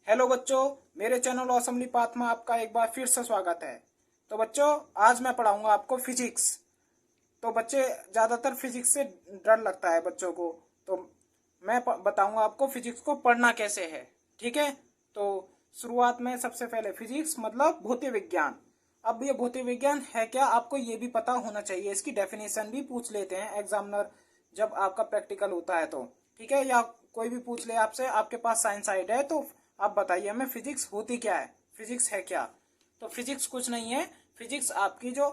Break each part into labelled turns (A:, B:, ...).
A: Hello बच्चों, मेरे channel assembly path में आपका एक बार फिर से स्वागत है। तो बच्चों, आज मैं पढ़ाऊंगा आपको फिजिक्स। तो बच्चे ज़्यादातर फिजिक्स से डर लगता है बच्चों को, तो मैं बताऊंगा आपको फिजिक्स को पढ़ना कैसे है। ठीक है, तो शुरुआत में सबसे पहले फिजिक्स मतलब भौतिक विज्ञान। अब ये भौतिक विज्ञान है क्या, आपको ये भी पता होना चाहिए। इसकी डेफिनेशन भी पूछ लेते हैं एग्जामिनर जब आपका प्रैक्टिकल होता है तो। ठीक है, या कोई भी पूछ ले आपसे, आपके पास साइंस साइड है तो आप बताइए हमें फिजिक्स होती क्या है, फिजिक्स है क्या। तो फिजिक्स कुछ नहीं है, फिजिक्स आपकी जो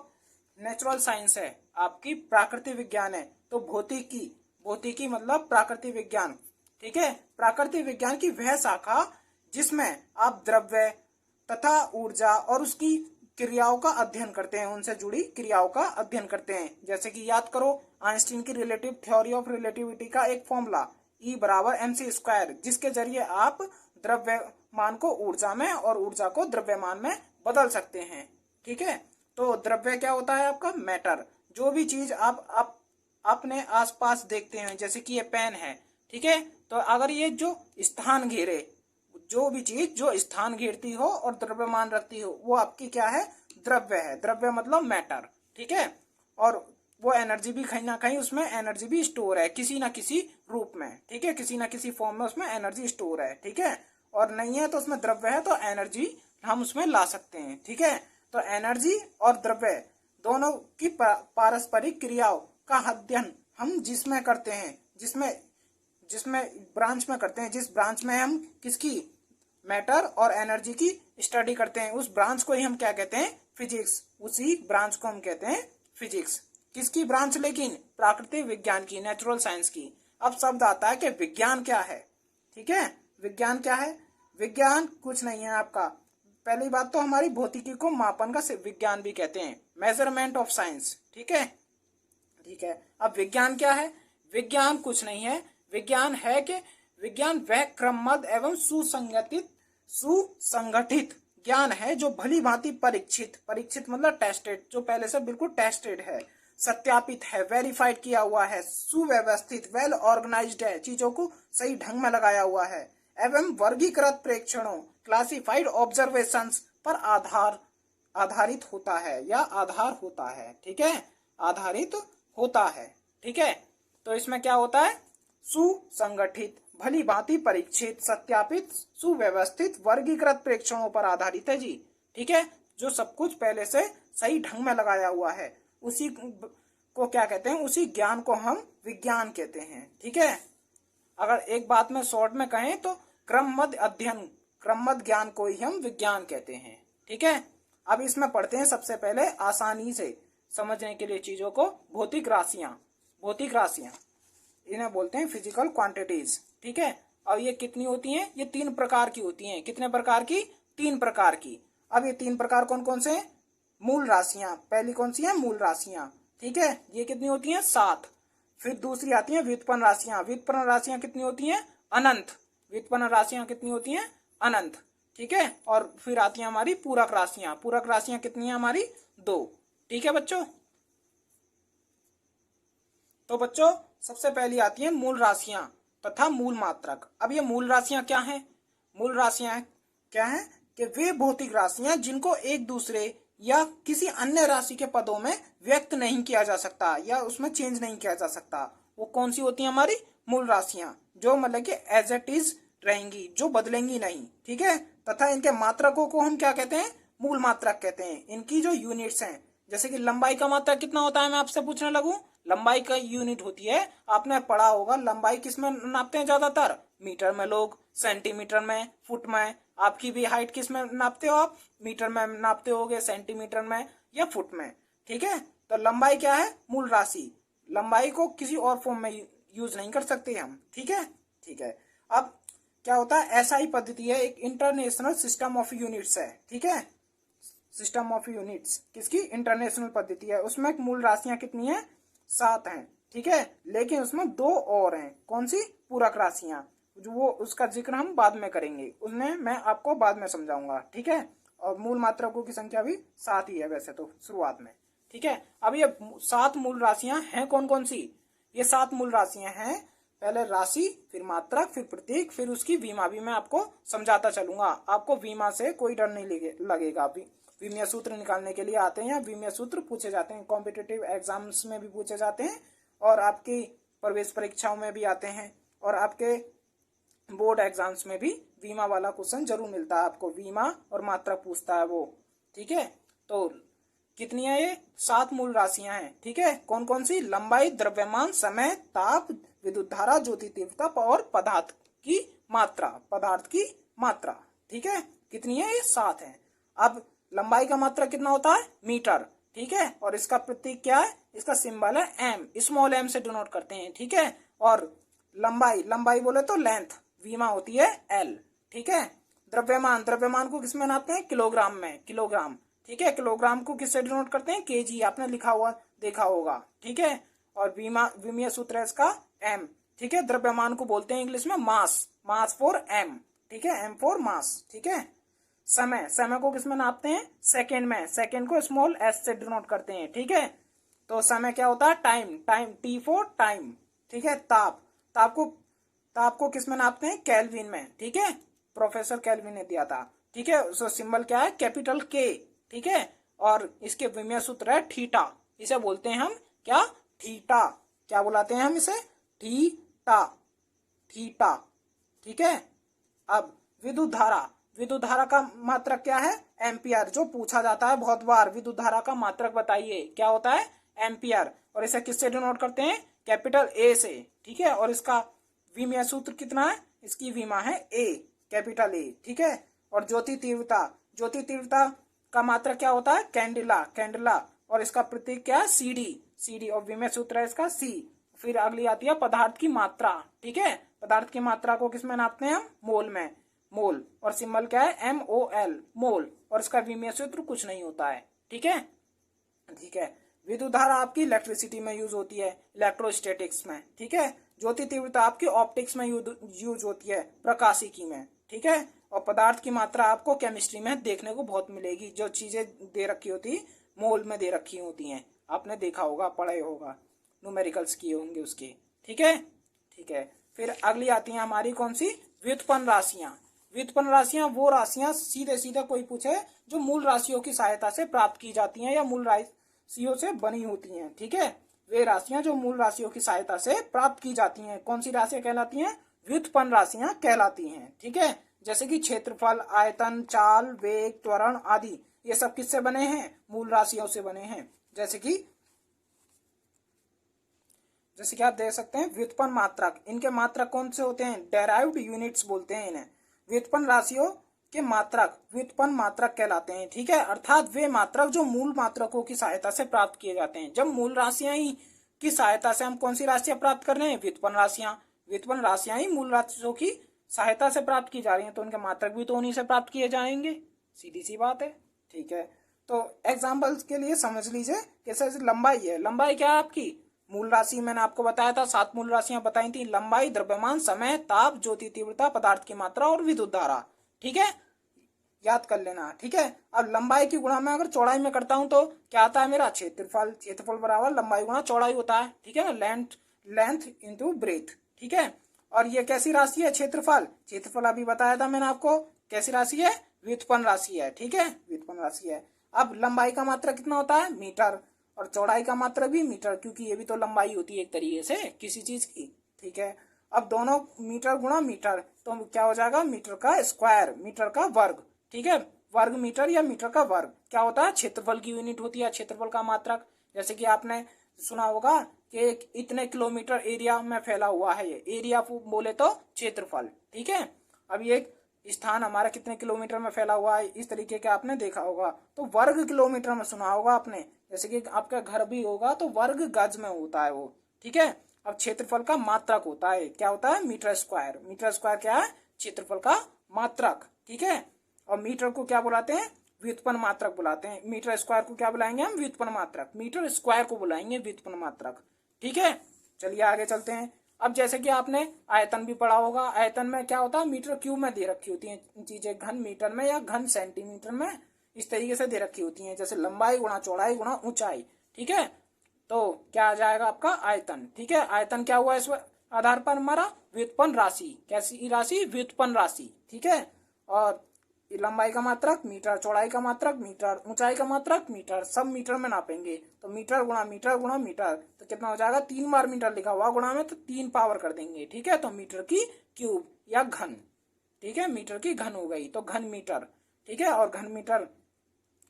A: नेचुरल साइंस है, आपकी प्राकृतिक विज्ञान है। तो भौतिकी, भौतिकी मतलब प्राकृतिक विज्ञान। ठीक है, प्राकृतिक विज्ञान की वह शाखा जिसमें आप द्रव्य तथा ऊर्जा और उसकी क्रियाओं का अध्ययन करते हैं, उनसे जुड़ी क्रियाओं का अध्ययन करते हैं। जैसे कि याद करो आइंस्टीन की रिलेटिव थ्योरी ऑफ रिलेटिविटी का एक फॉर्मूला E बराबर mc², जिसके जरिए आप द्रव्यमान को ऊर्जा में और ऊर्जा को द्रव्यमान में बदल सकते हैं। ठीक है, तो द्रव्य क्या होता है आपका, मैटर। जो भी चीज आप अपने आसपास देखते हैं, जैसे कि ये पेन है। ठीक है, तो अगर ये जो स्थान घेरे, जो भी चीज जो स्थान घेरती हो और द्रव्यमान रखती हो, वो आपकी क्या है, द्रव्य है। द्रव्य मतलब मैटर। ठीक है, और वो एनर्जी भी कहीं ना कहीं उसमें एनर्जी भी स्टोर है किसी ना किसी रूप में। ठीक है, किसी ना किसी फॉर्म में उसमें एनर्जी स्टोर है। ठीक है, और नहीं है तो उसमें द्रव्य है तो एनर्जी हम उसमें ला सकते हैं। ठीक है, तो एनर्जी और द्रव्य दोनों की पारस्परिक क्रियाओं का अध्ययन हम जिसमें करते हैं, जिसमें जिसमें ब्रांच में करते हैं, जिस ब्रांच में हम किसकी, मैटर और एनर्जी की स्टडी करते हैं, उस ब्रांच को ही हम क्या कहते हैं, फिजिक्स। उसी ब्रांच को हम कहते हैं फिजिक्स। किसकी ब्रांच, लेकिन प्राकृतिक विज्ञान की, नेचुरल साइंस की। अब शब्द आता है कि विज्ञान क्या है। ठीक है, विज्ञान क्या है, विज्ञान कुछ नहीं है आपका। पहली बात तो हमारी भौतिकी को मापन का विज्ञान भी कहते हैं, मेजरमेंट ऑफ साइंस। ठीक है, ठीक है। अब विज्ञान क्या है, विज्ञान कुछ नहीं है, विज्ञान है कि विज्ञान वह क्रमबद्ध एवं सुसंगठित ज्ञान है जो भली भांति परीक्षित, परीक्षित मतलब टेस्टेड, जो पहले से बिल्कुल टेस्टेड है, सत्यापित है, वेरीफाइड किया हुआ है, सुव्यवस्थित वेल ऑर्गेनाइज्ड है, चीजों को सही ढंग में लगाया हुआ है, एवं वर्गीकृत प्रेक्षणों क्लासिफाइड ऑब्जर्वेशंस पर आधारित होता है या आधार होता है। ठीक है, आधारित होता है। ठीक है, तो इसमें क्या होता है, सुसंगठित, भली भांति परीक्षित, सत्यापित, सुव्यवस्थित, वर्गीकृत प्रेक्षणों पर आधारित है जी। ठीक है, जो सब कुछ पहले से सही ढंग में लगाया हुआ है, उसी को क्या कहते हैं, उसी ज्ञान को हम विज्ञान कहते हैं। ठीक है, अगर एक बात में शॉर्ट में कहें तो क्रमबद्ध अध्ययन, क्रमबद्ध ज्ञान को ही हम विज्ञान कहते हैं। ठीक है, अब इसमें पढ़ते हैं सबसे पहले आसानी से समझने के लिए चीजों को, भौतिक राशियां। भौतिक राशियां इन्हें बोलते हैं फिजिकल क्वांटिटीज। ठीक है, और ये कितनी होती हैं, ये 3 प्रकार की होती हैं। कितने प्रकार की, 3 प्रकार की। अब ये 3 प्रकार कौन कौन से हैं, मूल राशियां, पहली कौन सी है, मूल राशियां। ठीक है, ये कितनी होती हैं, 7। फिर दूसरी आती है व्युत्पन्न राशियां। व्युत्पन्न राशियां कितनी होती हैं, अनंत। व्युत्पन्न राशियां कितनी होती हैं, अनंत। ठीक है, और फिर आती है हमारी पूरक राशियां। पूरक राशियां कितनी है हमारी, 2। ठीक है बच्चों, तो बच्चों सबसे पहली आती है मूल राशियां तथा मूल मात्रक। अब ये मूल राशियां क्या हैं, मूल राशियां क्या हैं कि वे भौतिक राशियां जिनको एक दूसरे या किसी अन्य राशि के पदों में व्यक्त नहीं किया जा सकता या उसमें चेंज नहीं किया जा सकता, वो कौन सी होती है हमारी, मूल राशियां, जो मतलब कि एज इट इज रहेंगी, जो बदलेंगी नहीं। ठीक है, तथा इनके मात्रकों को हम क्या कहते हैं, मूल मात्रक कहते हैं। इनकी जो यूनिट्स हैं, जैसे कि लंबाई का मात्रक कितना होता है, मैं आपसे पूछने लगूं, लंबाई का यूनिट होती है, आपने पढ़ा होगा लंबाई किस में नापते हैं ज्यादातर, मीटर में, लोग सेंटीमीटर में, फुट में। आपकी भी हाइट किस में नापते हो आप, मीटर में नापते होगे, सेंटीमीटर में या फुट में। ठीक है, तो लंबाई क्या है, मूल राशि। लंबाई को किसी और फॉर्म में यूज नहीं कर सकते हम। ठीक है, ठीक है। अब क्या होता है, SI पद्धति है, एक इंटरनेशनल सिस्टम ऑफ यूनिट्स है। ठीक है, सिस्टम ऑफ यूनिट्स किसकी, इंटरनेशनल पद्धति है। उसमें मूल राशियां कितनी है, 7 हैं। ठीक है, लेकिन उसमें 2 और हैं, कौन सी, पूरक राशियां, जो वो उसका जिक्र हम बाद में करेंगे, उसमें मैं आपको बाद में समझाऊंगा। ठीक है, और मूल मात्रकों की संख्या भी 7 ही है वैसे तो शुरुआत में। ठीक है, अब ये 7 मूल राशियां हैं कौन कौन सी, ये 7 मूल राशियां हैं पहले राशि, फिर मात्रक, फिर प्रतीक, फिर उसकी वीमा भी मैं आपको समझाता चलूंगा। आपको वीमा से कोई डर नहीं लगेगा। विमीय सूत्र निकालने के लिए आते हैं, विमीय सूत्र पूछे जाते हैं, कॉम्पिटिटिव एग्जाम्स में भी पूछे जाते हैं और आपकी प्रवेश परीक्षाओं में भी आते हैं और आपके बोर्ड एग्जाम्स में भी वीमा वाला क्वेश्चन जरूर मिलता है आपको। वीमा और मात्रक पूछता है वो। ठीक है, तो कितनी है ये? 7 मूल राशियां हैं। ठीक है, कौन कौन सी? लंबाई, द्रव्यमान, समय, ताप, विद्युत धारा, ज्योति तीव्रता और पदार्थ की मात्रा। पदार्थ की मात्रा। ठीक है, कितनी है? ये 7 है। अब लंबाई का मात्रक कितना होता है? मीटर। ठीक है, और इसका प्रतीक क्या है? इसका सिंबल है एम, स्मॉल एम से डिनोट करते हैं। ठीक है, और लंबाई बोले तो लेंथ, वीमा होती है एल। ठीक है, द्रव्यमान को किसमें नापते हैं? किलोग्राम में, किलोग्राम। ठीक है, किलोग्राम को किससे डिनोट करते हैं? केजी, आपने लिखा हुआ देखा होगा। ठीक है, और विमीय सूत्र है इसका एम। ठीक है, द्रव्यमान को बोलते हैं इंग्लिश में मास, मास फॉर एम। ठीक है, एम फॉर मास। ठीक है, समय को किसमें नापते हैं? सेकेंड में, सेकेंड को स्मॉल एस से डिनोट करते हैं। ठीक है, तो समय क्या होता है? Time, T for time. ठीक है, ताप को किसमें नापते हैं? केल्विन में। ठीक है, प्रोफेसर केल्विन ने दिया था। ठीक है, उसका सिंबल क्या है? कैपिटल के। ठीक है, और इसके विमीय सूत्र है थीटा। इसे बोलते हैं हम क्या? थीटा। क्या बुलाते हैं हम इसे? Theta, theta. ठीक है, अब विद्युत धारा का मात्रक क्या है? एम्पियर। जो पूछा जाता है बहुत बार, विद्युत धारा का मात्रक बताइए, क्या होता है? एम्पियर। और इसे किससे डिनोट करते हैं? कैपिटल ए से। ठीक है, और इसका विमीय सूत्र कितना है? इसकी वीमा है ए, कैपिटल ए। ठीक है, और ज्योति तीव्रता का मात्रक क्या होता है? कैंडिला। और इसका प्रतीक क्या है? सीडी। और विमीय सूत्र है इसका सी। फिर अगली आती है पदार्थ की मात्रा। ठीक है, पदार्थ की मात्रा को किसमें नापते हैं हम? मोल में, मोल। और सिंबल क्या है? MOL, मोल। और इसका विमीय सूत्र कुछ नहीं होता है। ठीक है, ठीक है। विद्युत धारा आपकी इलेक्ट्रिसिटी में यूज होती है, इलेक्ट्रोस्टैटिक्स में। ठीक है, ज्योति तीव्रता आपकी ऑप्टिक्स में यूज होती है, प्रकाशिकी में। ठीक है, और पदार्थ की मात्रा आपको केमिस्ट्री में देखने को बहुत मिलेगी। जो चीजें दे रखी होती, मोल में दे रखी होती हैं, आपने देखा होगा, पढ़े होगा, न्यूमेरिकल्स किए होंगे उसके। ठीक है, ठीक है। फिर अगली आती है हमारी कौन सी? व्युत्पन्न राशियां। व्युत्पन्न राशियां वो राशियां सीधे कोई पूछे जो मूल राशियों की सहायता से प्राप्त की जाती हैं या मूल राशियों से बनी होती हैं। ठीक है, वे राशियां जो मूल राशियों की सहायता से प्राप्त की जाती हैं, कौन सी राशियां कहलाती हैं? व्युत्पन्न राशियां कहलाती हैं। ठीक है, जैसे कि क्षेत्रफल, आयतन, चाल, वेग, त्वरण आदि, ये सब किससे बने हैं? मूल राशियों से बने हैं। जैसे कि आप देख सकते हैं व्युत्पन्न मात्रक। इनके मात्रक कौन से होते हैं? डेराइव्ड यूनिट्स बोलते हैं इन्हें। व्युत्पन्न राशियों के मात्रक व्युत्पन्न मात्रक कहलाते हैं। ठीक है, अर्थात वे मात्रक जो मूल मात्रकों की सहायता से प्राप्त किए जाते हैं। जब मूल राशियां ही की सहायता से हम कौन सी राशियां प्राप्त कर रहे हैं? व्युत्पन्न राशियां ही मूल राशियों की सहायता से प्राप्त की जा रही है, तो उनके मात्रक भी तो उन्हीं से प्राप्त किए जाएंगे। सीधी सी बात है। ठीक है, तो एग्जाम्पल्स के लिए समझ लीजिए, कैसे लंबाई है। लंबाई क्या है आपकी? मूल राशि मैंने आपको बताया था, 7 मूल राशियां बताई थी। लंबाई, द्रव्यमान, समय, ताप, ज्योति तीव्रता, पदार्थ की मात्रा और विद्युत धारा। ठीक है, याद कर लेना। ठीक है, अब लंबाई की गुणा मैं अगर चौड़ाई में करता हूं तो क्या आता है मेरा? क्षेत्रफल बराबर लंबाई गुणा चौड़ाई होता है। ठीक है ना, लेंथ इंटू ब्रेथ। ठीक है, और ये कैसी राशि है? क्षेत्रफल अभी बताया था मैंने आपको, कैसी राशि है? व्युत्पन्न राशि है। ठीक है, व्युत्पन्न राशि है। अब लंबाई का मात्रा कितना होता है? मीटर। और चौड़ाई का मात्रक भी मीटर, क्योंकि ये भी तो लंबाई होती है एक तरीके से किसी चीज की। ठीक है, अब दोनों मीटर गुणा मीटर, तो क्या हो जाएगा? मीटर का स्क्वायर, मीटर का वर्ग। ठीक है, वर्ग मीटर या मीटर का वर्ग क्या होता है? क्षेत्रफल की यूनिट होती है, क्षेत्रफल का मात्रक। जैसे कि आपने सुना होगा कि इतने किलोमीटर एरिया में फैला हुआ है, ये एरिया बोले तो क्षेत्रफल। ठीक है, अब ये स्थान हमारा कितने किलोमीटर में फैला हुआ है, इस तरीके का आपने देखा होगा। तो वर्ग किलोमीटर में सुना होगा आपने, जैसे कि आपका घर भी होगा तो वर्ग गज में होता है वो। ठीक है, अब क्षेत्रफल का मात्रक होता है, क्या होता है? Metre square. मीटर स्क्वायर क्या है? क्षेत्रफल का मात्रक। ठीक है, और मीटर को क्या बुलाते हैं? व्युत्पन्न मात्रक बुलाते हैं। मीटर स्क्वायर को क्या बुलाएंगे हम? व्युत्पन्न मात्रक। मीटर स्क्वायर को बुलाएंगे व्युत्पन्न मात्रक। ठीक है, चलिए आगे चलते हैं। अब जैसे कि आपने आयतन भी पढ़ा होगा, आयतन में क्या होता है? मीटर क्यूब में दे रखी होती है चीजें, घन मीटर में या घन सेंटीमीटर में, इस तरीके से दे रखी होती हैं। जैसे लंबाई गुणा चौड़ाई गुणा ऊंचाई। ठीक है, तो क्या आ जाएगा आपका? आयतन। ठीक है, आयतन क्या हुआ? इस आधार पर हमारा व्युत्पन्न राशि, कैसी राशि, व्युत्पन्न राशि, ठीक है। और लंबाई का मात्रक मीटर, चौड़ाई का मात्रक मीटर, ऊंचाई का मात्रक मीटर, सब मीटर में नापेंगे। तो मीटर गुणा मीटर गुणा मीटर, तो कितना हो जाएगा, 3 बार मीटर लिखा हुआ गुणा में तो 3 पावर कर देंगे, ठीक है। तो मीटर की क्यूब या घन, ठीक है, मीटर की घन हो गई, तो घन मीटर, ठीक है। और घन मीटर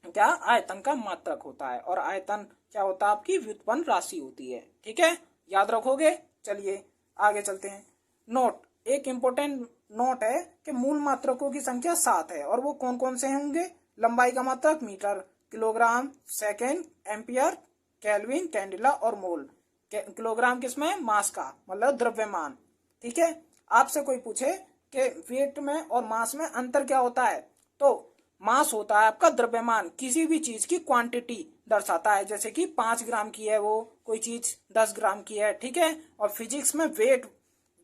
A: क्या, आयतन का मात्रक होता है, और आयतन क्या होता है, आपकी व्युत्पन्न राशि होती है, ठीक है, याद रखोगे। चलिए आगे चलते हैं। नोट, एक इंपॉर्टेंट नोट है कि मूल मात्रकों की संख्या 7 है, और वो कौन कौन से होंगे, लंबाई का मात्रक metre, kilogram, second, ampere, kelvin, candela और मोल। किलोग्राम किसमें, मास का, मतलब द्रव्यमान, ठीक है। आपसे कोई पूछे कि वेट में और मास में अंतर क्या होता है, तो मास होता है आपका द्रव्यमान, किसी भी चीज की क्वांटिटी दर्शाता है, जैसे कि 5 ग्राम की है वो, कोई चीज 10 ग्राम की है, ठीक है। और फिजिक्स में वेट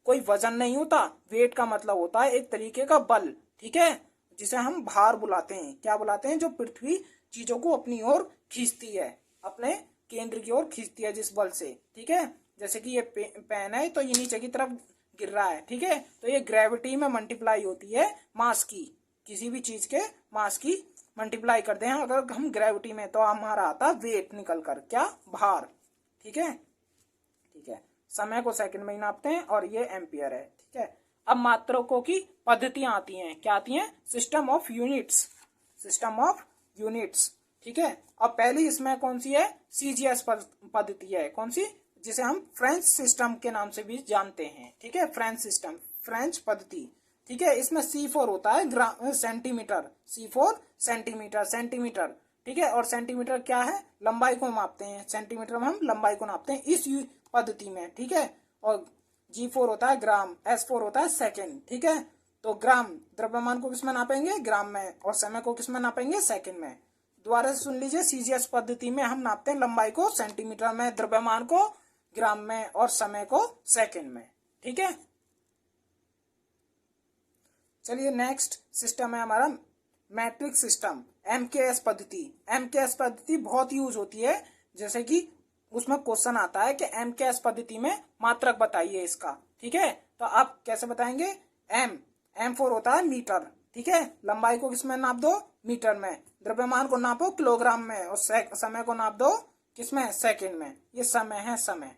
A: कोई वजन नहीं होता, वेट का मतलब होता है एक तरीके का बल, ठीक है, जिसे हम भार बुलाते हैं, क्या बुलाते हैं, जो पृथ्वी चीजों को अपनी ओर खींचती है, अपने केंद्र की ओर खींचती है जिस बल से, ठीक है। जैसे कि ये पेन है तो ये नीचे की तरफ गिर रहा है, ठीक है, तो ये ग्रेविटी में मल्टीप्लाई होती है मास की, किसी भी चीज के मास की मल्टीप्लाई करते हैं अगर हम ग्रेविटी में, तो हमारा आता वेट निकल कर, क्या, भार, ठीक है, ठीक है। समय को सेकंड में ही नापते हैं, और ये एम्पियर है, ठीक है। अब मात्रकों की पद्धतियां आती हैं, क्या आती हैं, system of units, system of units, ठीक है। अब पहली इसमें कौन सी है, सीजीएस पद्धति है, कौन सी, जिसे हम फ्रेंच सिस्टम के नाम से भी जानते हैं, ठीक है, फ्रेंच सिस्टम, फ्रेंच पद्धति, ठीक है। इसमें C4 होता है ग्राम, सेंटीमीटर, C4 सेंटीमीटर, सेंटीमीटर, ठीक है। और सेंटीमीटर क्या है, लंबाई को मापते हैं, सेंटीमीटर में हम लंबाई को नापते हैं इस पद्धति में, ठीक है। और G4 होता है ग्राम, S4 होता है सेकेंड, ठीक है। तो ग्राम, द्रव्यमान को किसमें नापेंगे, ग्राम में, और समय को किसमें नापेंगे, सेकेंड में। दोबारा से सुन लीजिए, सीजीएस पद्धति में हम नापते हैं लंबाई को सेंटीमीटर में, द्रव्यमान को ग्राम में, और समय को सेकेंड में, ठीक है। चलिए नेक्स्ट सिस्टम है हमारा मैट्रिक सिस्टम, एमकेएस पद्धति। एमकेएस पद्धति बहुत यूज होती है, जैसे कि उसमें क्वेश्चन आता है कि एमकेएस पद्धति में मात्रक बताइए इसका, ठीक है। तो आप कैसे बताएंगे, M4 होता है मीटर, ठीक है, लंबाई को किसमें नाप दो, मीटर में, द्रव्यमान को नापो किलोग्राम में, और समय को नाप दो किसमें, सेकेंड में। ये समय है, समय,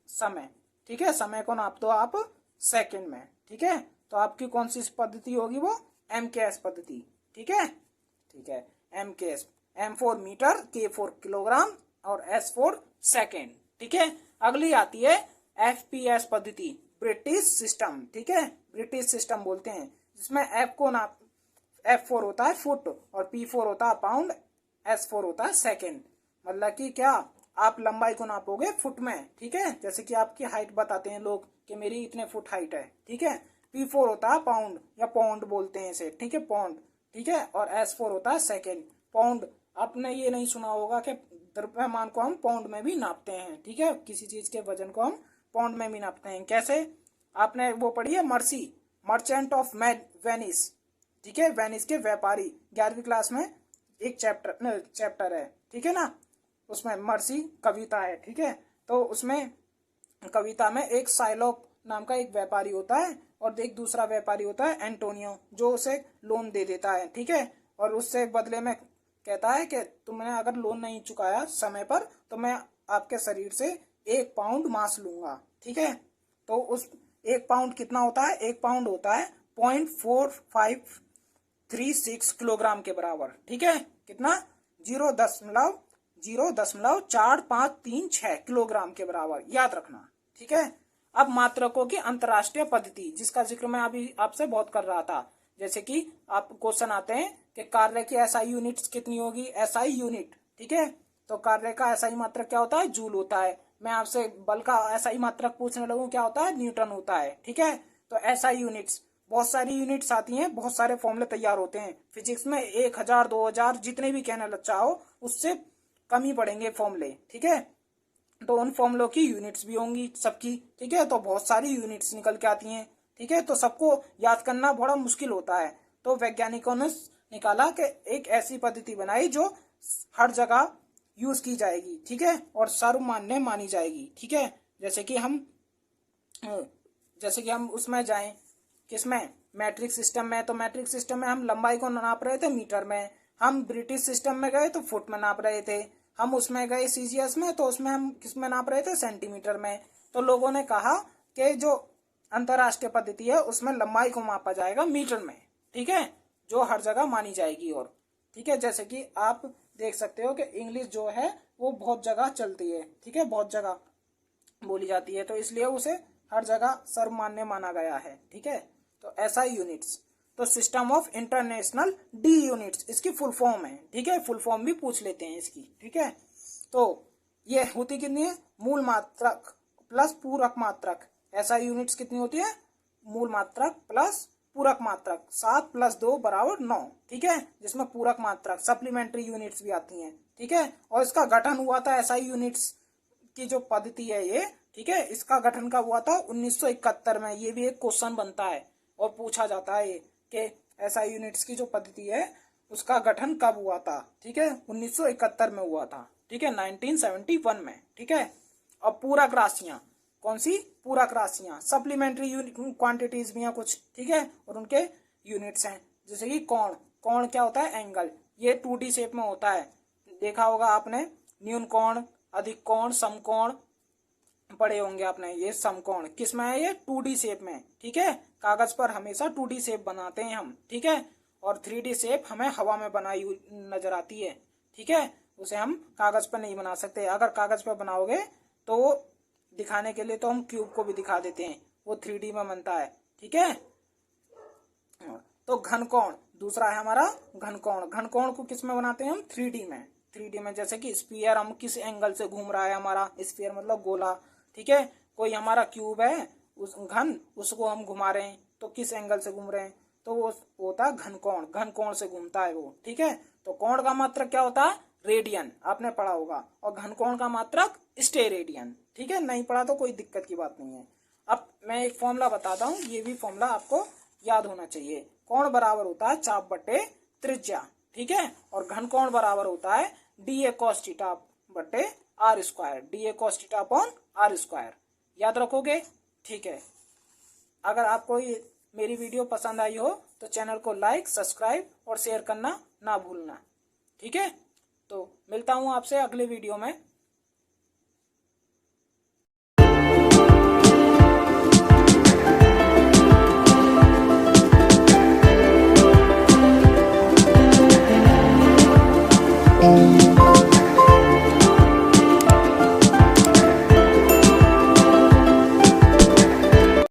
A: समय, ठीक है, समय को नाप दो आप सेकेंड में, ठीक है। तो आपकी कौन सी पद्धति होगी, वो एमकेएस पद्धति, ठीक है, ठीक है। MKS, M4 metre, K4 kilogram, और S4 सेकेंड, ठीक है। अगली आती है एफपीएस पद्धति, ब्रिटिश सिस्टम, ठीक है, ब्रिटिश सिस्टम बोलते हैं, जिसमें F4 होता है फुट, और P4 होता है पाउंड, S4 होता है सेकेंड। मतलब कि क्या, आप लंबाई को नापोगे फुट में, ठीक है, जैसे कि आपकी हाइट बताते हैं लोग कि मेरी इतने फुट हाइट है, ठीक है। P4 होता है पाउंड, या पाउंड बोलते हैं इसे, ठीक है, पाउंड, ठीक है। और S4 होता है सेकेंड, पाउंड। आपने ये नहीं सुना होगा कि द्रव्यमान को हम पाउंड में भी नापते हैं, ठीक है, किसी चीज के वजन को हम पाउंड में भी नापते हैं, कैसे, आपने वो पढ़ी है मर्सी, मर्चेंट ऑफ वेनिस, ठीक है, वेनिस के व्यापारी, 11वीं क्लास में एक चैप्टर है, ठीक है ना, उसमें मर्सी कविता है, ठीक है। तो उसमें कविता में एक साइलॉक नाम का एक व्यापारी होता है, और एक दूसरा व्यापारी होता है एंटोनियो, जो उसे लोन दे देता है, ठीक है। और उससे बदले में कहता है कि तुमने अगर लोन नहीं चुकाया समय पर, तो मैं आपके शरीर से 1 पाउंड मांस लूंगा, ठीक है। तो उस 1 पाउंड कितना होता है, 1 पाउंड होता है 0.4536 किलोग्राम के बराबर, ठीक है, कितना, 0.4536 किलोग्राम के बराबर, याद रखना, ठीक है। अब मात्रकों की अंतरराष्ट्रीय पद्धति, जिसका जिक्र मैं अभी आपसे बहुत कर रहा था, जैसे कि आप क्वेश्चन आते हैं कि कार्य की एसआई यूनिट्स कितनी होगी, एसआई यूनिट, ठीक है। तो कार्य का एसआई मात्रक क्या होता है, जूल होता है। मैं आपसे बल का एसआई मात्रक पूछने लगूं, क्या होता है, न्यूटन होता है, ठीक है। तो एसआई यूनिट्स, बहुत सारी यूनिट्स आती हैं, बहुत सारे फॉर्मूले तैयार होते हैं फिजिक्स में, 1000 2000 जितने भी कहना चाहो, उससे कम ही पड़ेंगे फॉर्मूले, ठीक है। तो उन फॉर्मूलों की यूनिट्स भी होंगी सबकी, ठीक है। तो बहुत सारी यूनिट्स निकल के आती हैं, ठीक है। तो सबको याद करना बड़ा मुश्किल होता है, तो वैज्ञानिकों ने निकाला कि एक ऐसी पद्धति बनाई जो हर जगह यूज की जाएगी, ठीक है, और सर्वमान्य मानी जाएगी, ठीक है। जैसे कि हम जैसे कि हम उसमें जाएं, किसमें, मैट्रिक सिस्टम में, तो मैट्रिक सिस्टम में हम लंबाई को नाप रहे थे मीटर में, हम ब्रिटिश सिस्टम में गए तो फुट में नाप रहे थे, हम उसमें गए सीजीएस में तो उसमें हम किस में नाप रहे थे, सेंटीमीटर में। तो लोगों ने कहा कि जो अंतरराष्ट्रीय पद्धति है उसमें लंबाई को मापा जाएगा मीटर में, ठीक है, जो हर जगह मानी जाएगी। और ठीक है, जैसे कि आप देख सकते हो कि इंग्लिश जो है वो बहुत जगह चलती है, ठीक है, बहुत जगह बोली जाती है, तो इसलिए उसे हर जगह सर्वमान्य माना गया है, ठीक है। तो एसआई यूनिट्स, तो system of international D units इसकी फुल फॉर्म है, ठीक है, फुल फॉर्म भी पूछ लेते हैं इसकी, ठीक है। तो ये होती कितनी है, मूल मात्रक प्लस पूरक मात्रक। एसआई यूनिट्स कितनी होती है, मूल मात्रक प्लस पूरक मात्रक, 7 + 2 = 9, ठीक है, जिसमें पूरक मात्रक सप्लीमेंट्री यूनिट्स भी आती हैं, ठीक है। और इसका गठन हुआ था एसआई यूनिट्स की जो पद्धति है ये, ठीक है, इसका गठन कब हुआ था, 1971 में। ये भी एक क्वेश्चन बनता है और पूछा जाता है कि एसआई यूनिट्स की जो पद्धति है उसका गठन कब हुआ था, ठीक है, 1971 में हुआ था, ठीक है, 1971 में, ठीक है। और पूरक राशियां, कौन सी, पूरक राशियां, सप्लीमेंट्री क्वांटिटीज भी हैं कुछ, ठीक है, और उनके यूनिट्स हैं, जैसे कि कोण, कोण क्या होता है, एंगल, ये 2D शेप में होता है, देखा होगा आपने, न्यून कोण, अधिक कोण, समकोण पढ़े होंगे आपने। ये समकोण किस में है, ये 2D शेप में, ठीक है, कागज पर हमेशा 2D शेप बनाते हैं हम, ठीक है, और 3D शेप हमें हवा में बनाई नजर आती है, ठीक है, उसे हम कागज पर नहीं बना सकते। अगर कागज पर बनाओगे तो दिखाने के लिए तो हम क्यूब को भी दिखा देते हैं, वो 3D में बनता है, ठीक है। तो घनकोण दूसरा है हमारा, घनकोण, घनकोण को किस में बनाते हैं हम, 3D में, 3D में, जैसे कि स्फीयर, हम किस एंगल से घूम रहा है हमारा स्फीयर, मतलब गोला, ठीक है, कोई हमारा क्यूब है उस घन, उसको हम घुमा रहे हैं तो किस एंगल से घूम रहे हैं, तो वो होता है घनकोण, घनकोण से घूमता है वो, ठीक है। तो कोण का मात्रक क्या होता है, रेडियन, आपने पढ़ा होगा, और घनकोण का मात्रक स्टेरेडियन, ठीक है, नहीं पढ़ा तो कोई दिक्कत की बात नहीं है। अब मैं एक फॉर्मूला बताता हूँ, ये भी फॉर्मूला आपको याद होना चाहिए। कोण बराबर होता है चाप बटे त्रिज्या, ठीक है, और घनकोण बराबर होता है DA cos थीटा बटे r², DA cos theta upon r², याद रखोगे, ठीक है। अगर आपको ये मेरी वीडियो पसंद आई हो तो चैनल को लाइक, सब्सक्राइब और शेयर करना ना भूलना, ठीक है। तो मिलता हूँ आपसे अगले वीडियो में।